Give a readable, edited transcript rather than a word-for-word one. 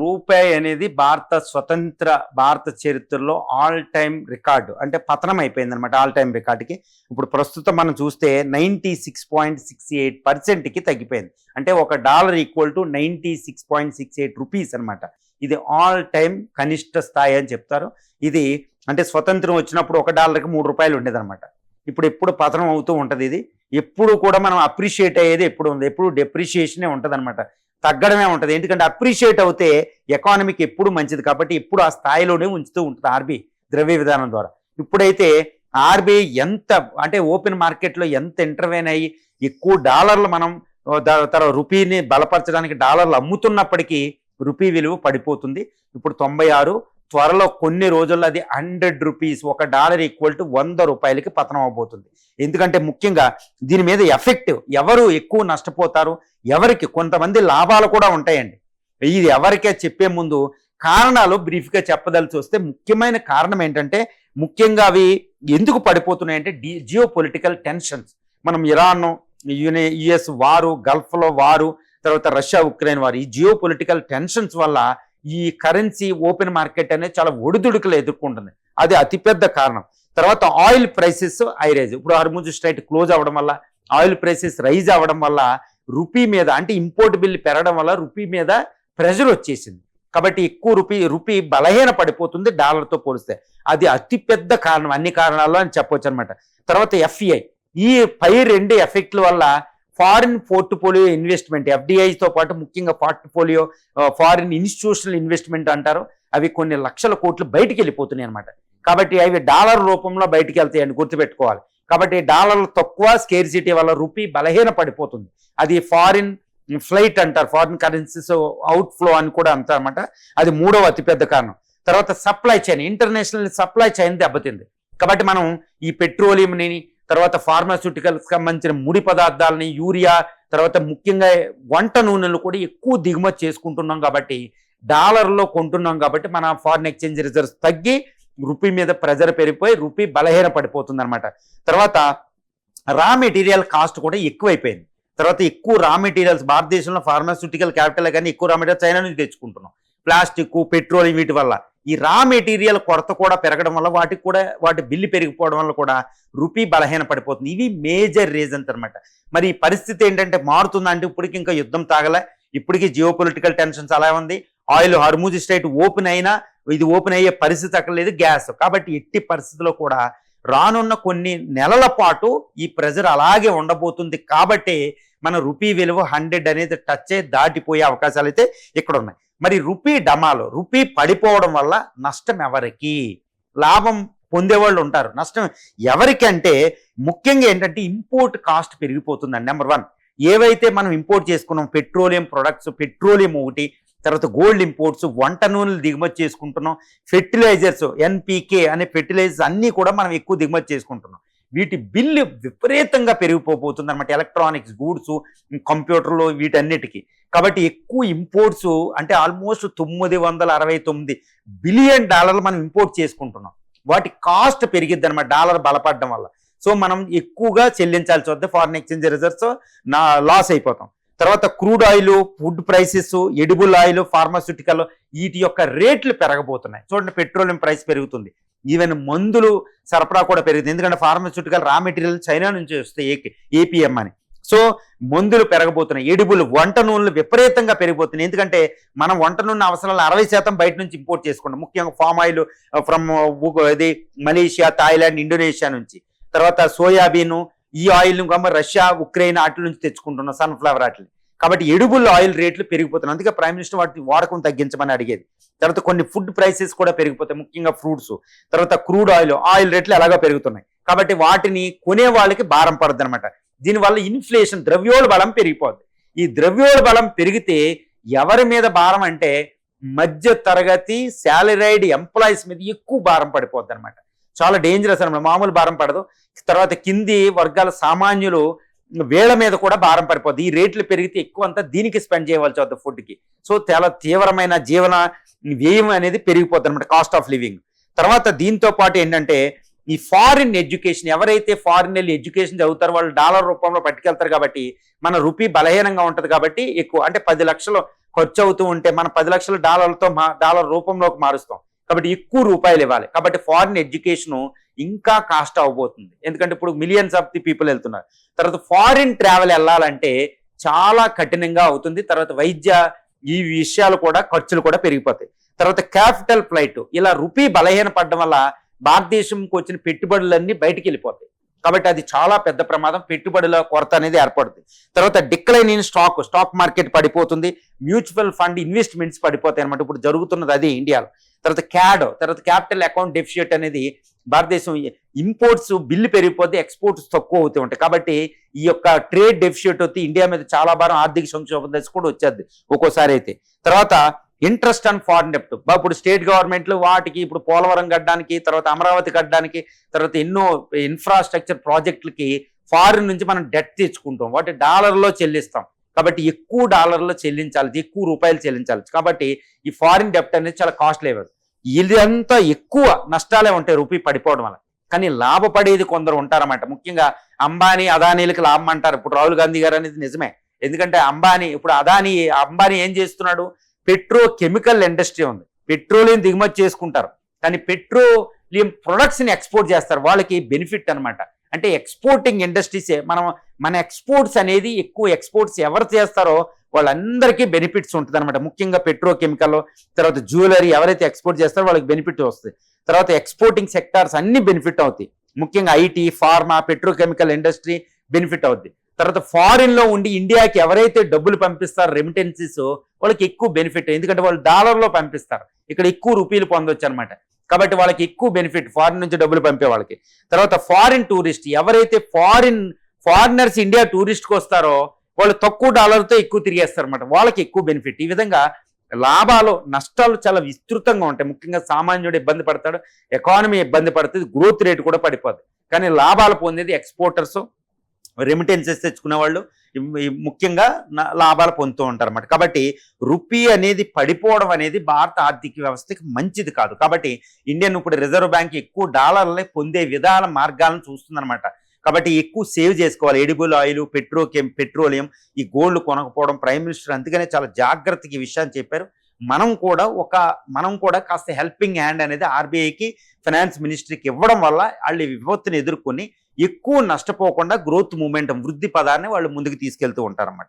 రూపాయి అనేది స్వతంత్ర భారత చరిత్రలో ఆల్ టైమ్ రికార్డు, అంటే పతనం అయిపోయింది అనమాట. ఆల్ టైమ్ రికార్డుకి ఇప్పుడు ప్రస్తుతం మనం చూస్తే 96.68%కి తగ్గిపోయింది. అంటే $1 ఈక్వల్ టు 96.68 రూపీస్ అనమాట. ఇది ఆల్ టైమ్ కనిష్ట స్థాయి అని చెప్తారు. ఇది అంటే స్వతంత్రం వచ్చినప్పుడు $1కి $3 ఉండేదన్నమాట. ఇప్పుడు పతనం అవుతూ ఉంటుంది. ఇది ఎప్పుడు కూడా మనం అప్రిషియేట్ అయ్యేది ఎప్పుడు ఉంది, ఎప్పుడు డెప్రిషియేషనే ఉంటుంది అనమాట, తగ్గడమే ఉంటుంది. ఎందుకంటే అప్రిషియేట్ అవుతే ఎకానమీకి ఎప్పుడు మంచిది, కాబట్టి ఎప్పుడు ఆ స్థాయిలోనే ఉంచుతూ ఉంటుంది ఆర్బీఐ ద్రవ్య విధానం ద్వారా. ఇప్పుడైతే ఆర్బీఐ ఎంత అంటే ఓపెన్ మార్కెట్లో ఎంత ఇంటర్వెన్ అయ్యి ఎక్కువ డాలర్లు మనం తర్వాత రూపీని బలపరచడానికి డాలర్లు అమ్ముతున్నప్పటికీ రూపీ విలువ పడిపోతుంది. ఇప్పుడు 96, త్వరలో కొన్ని రోజుల్లో అది 100 రూపీస్, $1 ఈక్వల్ టు $100కి పతనం అవబోతుంది. ఎందుకంటే ముఖ్యంగా దీని మీద ఎఫెక్ట్ ఎవరు ఎక్కువ నష్టపోతారు, ఎవరికి కొంతమంది లాభాలు కూడా ఉంటాయండి. ఇది ఎవరికే చెప్పే ముందు కారణాలు బ్రీఫ్గా చెప్పదలిచి వస్తే ముఖ్యమైన కారణం ఏంటంటే, ముఖ్యంగా అవి ఎందుకు పడిపోతున్నాయంటే జియో పొలిటికల్ టెన్షన్స్. మనం ఇరాన్, యుఎస్ వారు, గల్ఫ్లో వారు, తర్వాత రష్యా ఉక్రెయిన్ వారు, ఈ జియో పొలిటికల్ టెన్షన్స్ వల్ల ఈ కరెన్సీ ఓపెన్ మార్కెట్ అనేది చాలా ఒడిదుడుకులు ఎదుర్కొంటుంది. అది అతిపెద్ద కారణం. తర్వాత ఆయిల్ ప్రైసెస్ రైజ్. ఇప్పుడు హార్ముజ్ స్ట్రైట్ క్లోజ్ అవ్వడం వల్ల ఆయిల్ ప్రైసెస్ రైజ్ అవ్వడం వల్ల రూపీ మీద అంటే ఇంపోర్ట్ బిల్ పెరగడం వల్ల రూపీ మీద ప్రెషర్ వచ్చేసింది. కాబట్టి ఎక్కువ రూపీ బలహీన పడిపోతుంది డాలర్తో పోలిస్తే. అది అతిపెద్ద కారణం అన్ని కారణాల్లో అని చెప్పొచ్చు అనమాట. తర్వాత ఎఫ్ఈఐ, ఈ పై 2 ఎఫెక్ట్ల వల్ల ఫారిన్ పోర్ట్ఫోలియో ఇన్వెస్ట్మెంట్, ఎఫ్డిఐతో పాటు ముఖ్యంగా పోర్ట్ఫోలియో ఫారిన్ ఇన్స్టిట్యూషనల్ ఇన్వెస్ట్మెంట్ అంటారు, అవి కొన్ని లక్షల కోట్లు బయటికి వెళ్ళిపోతున్నాయి అనమాట. కాబట్టి అవి డాలర్ రూపంలో బయటికి వెళ్తాయని గుర్తుపెట్టుకోవాలి. కాబట్టి డాలర్లు తక్కువ, స్కేర్సిటీ వల్ల రూపీ బలహీన పడిపోతుంది. అది ఫారిన్ ఫ్లైట్ అంటారు, ఫారిన్ కరెన్సీస్ అవుట్ ఫ్లో అని కూడా అంటారు అనమాట. అది 3వ అతిపెద్ద కారణం. తర్వాత supply chain, international supply chain దెబ్బతింది. కాబట్టి మనం ఈ పెట్రోలియంని, తర్వాత ఫార్మాస్యూటికల్స్ సంబంధించిన ముడి పదార్థాలని, యూరియా, తర్వాత ముఖ్యంగా వంట నూనెలు కూడా ఎక్కువ దిగుమతి చేసుకుంటున్నాం. కాబట్టి డాలర్లో కొంటున్నాం కాబట్టి మన ఫారిన్ ఎక్స్చేంజ్ రిజర్వ్స్ తగ్గి రూపీ మీద ప్రెజర్ పెరిగిపోయి రూపీ బలహీన పడిపోతుంది అనమాట. తర్వాత రా మెటీరియల్ కాస్ట్ కూడా ఎక్కువైపోయింది. తర్వాత ఎక్కువ రా మెటీరియల్స్ భారతదేశంలో ఫార్మాస్యూటికల్ క్యాపిటల్ కానీ ఎక్కువ రా మెటీరియల్ చైనా నుంచి తెచ్చుకుంటున్నాం. ప్లాస్టిక్, పెట్రోలియం, వీటి వల్ల ఈ రా మెటీరియల్ కొరత కూడా పెరగడం వల్ల వాటి బిల్లు పెరిగిపోవడం వల్ల కూడా రూపీ బలహీన పడిపోతుంది. ఇవి మేజర్ రీజన్స్ అనమాట. మరి ఈ పరిస్థితి ఏంటంటే మారుతుందా అంటే ఇప్పటికి ఇంకా యుద్ధం తాగలే, ఇప్పటికీ జియో పొలిటికల్ టెన్షన్స్ అలా ఉంది. ఆయిల్ హార్ముజ్ స్ట్రైట్ ఓపెన్ అయినా ఇది ఓపెన్ అయ్యే పరిస్థితి అక్కడ లేదు, గ్యాస్. కాబట్టి ఎట్టి పరిస్థితుల్లో కూడా రానున్న కొన్ని నెలల పాటు ఈ ప్రెజర్ అలాగే ఉండబోతుంది. కాబట్టి మన రూపీ విలువ 100 అనేది దాటిపోయే అవకాశాలు అయితే ఇక్కడ ఉన్నాయి. మరి రూపీ డమాలో రూపీ పడిపోవడం వల్ల నష్టం ఎవరికి? లాభం పొందేవాళ్ళు ఉంటారు, నష్టం ఎవరికంటే ముఖ్యంగా ఏంటంటే ఇంపోర్ట్ కాస్ట్ పెరిగిపోతుందండి. నెంబర్ 1, ఏవైతే మనం ఇంపోర్ట్ చేసుకున్నాం పెట్రోలియం ప్రొడక్ట్స్, పెట్రోలియం ఒకటి, తర్వాత గోల్డ్ ఇంపోర్ట్స్, వంట నూనెలు దిగుమతి చేసుకుంటున్నాం, ఫెర్టిలైజర్స్, ఎన్పికే అనే ఫెర్టిలైజర్స్ అన్నీ కూడా మనం ఎక్కువ దిగుమతి చేసుకుంటున్నాం. వీటి బిల్లు విపరీతంగా పెరిగిపోతుంది అనమాట. ఎలక్ట్రానిక్స్ గూడ్స్, కంప్యూటర్లు, వీటన్నిటికీ. కాబట్టి ఎక్కువ ఇంపోర్ట్స్ అంటే ఆల్మోస్ట్ $969 బిలియన్ మనం ఇంపోర్ట్ చేసుకుంటున్నాం. వాటి కాస్ట్ పెరిగిద్ది అనమాట డాలర్ బలపడడం వల్ల. సో మనం ఎక్కువగా చెల్లించాల్సి వద్ద ఫారిన్ ఎక్స్చేంజ్ రిజర్వ్స్ లాస్ అయిపోతాం. తర్వాత crude oil, food prices, edible oil, pharmaceutical వీటి యొక్క రేట్లు పెరగబోతున్నాయి. చూడండి, పెట్రోలియం ప్రైస్ పెరుగుతుంది, ఈవెన్ మందులు సరఫరా కూడా పెరుగుతుంది. ఎందుకంటే ఫార్మాస్యూటికల్ రా మెటీరియల్ చైనా నుంచి వస్తాయి, ఏపీఎం అని. సో మందులు పెరగబోతున్నాయి. ఎడిబుల్ వంట నూనెలు విపరీతంగా పెరిగిపోతున్నాయి. ఎందుకంటే మనం వంట నూనె అవసరాలు 60% బయట నుంచి ఇంపోర్ట్ చేసుకుంటాం. ముఖ్యంగా ఫామ్ ఆయిల్ ఫ్రమ్ ఇది మలేషియా, థాయిలాండ్, ఇండోనేషియా నుంచి. తర్వాత సోయాబీన్, ఈ ఆయిల్ రష్యా, ఉక్రెయిన్ వాటి నుంచి తెచ్చుకుంటున్నాం, సన్ఫ్లవర్ వాటిని. కాబట్టి ఎడిబుల్ ఆయిల్ రేట్లు పెరిగిపోతున్నాయి. అందుకే ప్రైమ్ మినిస్టర్ వాటి వాడకం తగ్గించమని అడిగేది. తర్వాత కొన్ని ఫుడ్ ప్రైసెస్ కూడా పెరిగిపోతాయి, ముఖ్యంగా ఫ్రూట్స్. తర్వాత క్రూడ్ ఆయిల్ రేట్లు ఎలాగో పెరుగుతున్నాయి. కాబట్టి వాటిని కొనే వాళ్ళకి భారం పడుతుంది అనమాట. దీనివల్ల ఇన్ఫ్లేషన్, ద్రవ్యోళ బలం పెరిగిపోద్ది. ఈ ద్రవ్యోళ బలం పెరిగితే ఎవరి మీద భారం అంటే మధ్య తరగతి శాలరీడ్ ఎంప్లాయీస్ మీద ఎక్కువ భారం పడిపోద్ది అనమాట. చాలా డేంజరస్ అనమాట, మామూలు భారం పడదు. తర్వాత కింది వర్గాల సామాన్యులు వేళ్ల మీద కూడా భారం పడిపోద్ది. ఈ రేట్లు పెరిగితే ఎక్కువ అంతా దీనికి స్పెండ్ చేయవలసి వద్ద ఫుడ్కి. సో చాలా తీవ్రమైన జీవన వ్యయం అనేది పెరిగిపోద్ది అనమాట, కాస్ట్ ఆఫ్ లివింగ్. తర్వాత దీంతో పాటు ఏంటంటే ఈ ఫారిన్ ఎడ్యుకేషన్, ఎవరైతే ఫారిన్ వెళ్ళి ఎడ్యుకేషన్ చదువుతారో వాళ్ళు డాలర్ రూపంలో పట్టుకెళ్తారు కాబట్టి మన రూపీ బలహీనంగా ఉంటుంది కాబట్టి ఎక్కువ, అంటే 10 లక్షలు ఖర్చు అవుతూ ఉంటే మన 10 లక్షల డాలర్లతో డాలర్ రూపంలోకి మారుస్తాం కాబట్టి ఎక్కువ రూపాయలు ఇవ్వాలి. కాబట్టి ఫారిన్ ఎడ్యుకేషన్ ఇంకా కాస్ట్ అవబోతుంది, ఎందుకంటే ఇప్పుడు మిలియన్స్ ఆఫ్ ది పీపుల్ వెళ్తున్నారు. తర్వాత ఫారిన్ ట్రావెల్ వెళ్ళాలంటే చాలా కఠినంగా అవుతుంది. తర్వాత వైద్య ఈ విషయాలు కూడా, ఖర్చులు కూడా పెరిగిపోతాయి. తర్వాత క్యాపిటల్ ఫ్లైట్, ఇలా రూపీ బలహీన పడడం వల్ల భారతదేశంకి వచ్చిన పెట్టుబడులన్నీ బయటికి వెళ్ళిపోతాయి. కాబట్టి అది చాలా పెద్ద ప్రమాదం, పెట్టుబడుల కొరత అనేది ఏర్పడుతుంది. తర్వాత డిక్లైన్ ఇన్ స్టాక్ మార్కెట్ పడిపోతుంది, మ్యూచువల్ ఫండ్ ఇన్వెస్ట్మెంట్స్ పడిపోతాయి అనమాట. ఇప్పుడు జరుగుతున్నది అది ఇండియాలో. తర్వాత తర్వాత క్యాపిటల్ అకౌంట్ డెఫిసిట్ అనేది భారతదేశం ఇంపోర్ట్స్ బిల్లు పెరిగిపోతే ఎక్స్పోర్ట్స్ తక్కువ అవుతూ ఉంటాయి. కాబట్టి ఈ యొక్క ట్రేడ్ డెఫిసిట్ వచ్చి ఇండియా మీద చాలా భారం, ఆర్థిక సంక్షోభం దశ కూడా వచ్చేది ఒక్కోసారి అయితే. తర్వాత ఇంట్రెస్ట్ ఆన్ ఫారిన్ డెప్ట్, ఇప్పుడు స్టేట్ గవర్నమెంట్లు వాటికి ఇప్పుడు పోలవరం కట్టడానికి, తర్వాత అమరావతి కట్టడానికి, తర్వాత ఎన్నో ఇన్ఫ్రాస్ట్రక్చర్ ప్రాజెక్టులకి ఫారిన్ నుంచి మనం డెట్ తెచ్చుకుంటాం, వాటి డాలర్లో చెల్లిస్తాం. కాబట్టి ఎక్కువ డాలర్లో చెల్లించాలి, ఎక్కువ రూపాయలు చెల్లించాలి. కాబట్టి ఈ ఫారిన్ డెప్ట్ అనేది చాలా కాస్ట్లీ అవ్వదు. ఇదంతా ఎక్కువ నష్టాలే ఉంటాయి రూపీ పడిపోవడం వల్ల. కానీ లాభపడేది కొందరు ఉంటారన్నమాట. ముఖ్యంగా అంబానీ, అదానీలకు లాభం అంటారు. ఇప్పుడు రాహుల్ గాంధీ గారు అనేది నిజమే, ఎందుకంటే అంబానీ అంబానీ ఏం చేస్తున్నాడు, పెట్రోకెమికల్ ఇండస్ట్రీ ఉంది, పెట్రోలియం దిగుమతి చేసుకుంటారు, కానీ పెట్రోలియం ప్రొడక్ట్స్ని ఎక్స్పోర్ట్ చేస్తారు, వాళ్ళకి బెనిఫిట్ అనమాట. అంటే ఎక్స్పోర్టింగ్ ఇండస్ట్రీసే మన ఎక్స్పోర్ట్స్ అనేది ఎక్కువ ఎక్స్పోర్ట్స్ ఎవరు చేస్తారో వాళ్ళందరికీ బెనిఫిట్స్ ఉంటుంది అనమాట. ముఖ్యంగా పెట్రోకెమికల్, తర్వాత జ్యువెలరీ ఎవరైతే ఎక్స్పోర్ట్ చేస్తారో వాళ్ళకి బెనిఫిట్ వస్తుంది. తర్వాత ఎక్స్పోర్టింగ్ సెక్టార్స్ అన్ని బెనిఫిట్ అవుతాయి, ముఖ్యంగా IT, pharma, petrochemical industry benefit అవుద్ది. తర్వాత ఫారిన్ లో ఉండి ఇండియాకి ఎవరైతే డబ్బులు పంపిస్తారో రెమిటెన్సీస్, వాళ్ళకి ఎక్కువ బెనిఫిట్, ఎందుకంటే వాళ్ళు డాలర్లో పంపిస్తారు, ఇక్కడ ఎక్కువ రూపీలు పొందొచ్చు అనమాట. కాబట్టి వాళ్ళకి ఎక్కువ బెనిఫిట్ ఫారిన్ నుంచి డబ్బులు పంపే వాళ్ళకి. తర్వాత ఫారిన్ టూరిస్ట్, ఎవరైతే ఫారినర్స్ ఇండియా టూరిస్ట్కి వస్తారో వాళ్ళు తక్కువ డాలర్తో ఎక్కువ తిరిగేస్తారు అనమాట, వాళ్ళకి ఎక్కువ బెనిఫిట్. ఈ విధంగా లాభాలు నష్టాలు చాలా విస్తృతంగా ఉంటాయి. ముఖ్యంగా సామాన్యుడు ఇబ్బంది పడతాడు, ఎకానమీ ఇబ్బంది పడుతుంది, గ్రోత్ రేట్ కూడా పడిపోతుంది. కానీ లాభాలు పొందేది ఎక్స్పోర్టర్స్, రెమిటెన్సెస్ తెచ్చుకునే వాళ్ళు ముఖ్యంగా లాభాలు పొందుతూ ఉంటారు అన్నమాట. కాబట్టి రూపీ అనేది పడిపోవడం అనేది భారత ఆర్థిక వ్యవస్థకి మంచిది కాదు. కాబట్టి ఇండియన్ ఇప్పుడు రిజర్వ్ బ్యాంక్ ఎక్కువ డాలర్లే పొందే విధాల మార్గాలను చూస్తుందన్నమాట. కాబట్టి ఎక్కువ సేవ్ చేసుకోవాలి, ఎడిబుల్ ఆయిల్, పెట్రోలియం, ఈ గోల్డ్ కొనకపోవడం. ప్రైమ్ మినిస్టర్ అందుకనే చాలా జాగ్రత్తగా ఈ విషయాన్ని చెప్పారు. మనం కూడా కాస్త హెల్పింగ్ హ్యాండ్ అనేది ఆర్బీఐకి, ఫైనాన్స్ మినిస్ట్రీకి ఇవ్వడం వల్ల వాళ్ళు విపత్తుని ఎదుర్కొని ఎక్కువ నష్టపోకుండా గ్రోత్ మూమెంటం, వృద్ధి పదాన్ని వాళ్ళు ముందుకు తీసుకెళ్తూ ఉంటారన్నమాట.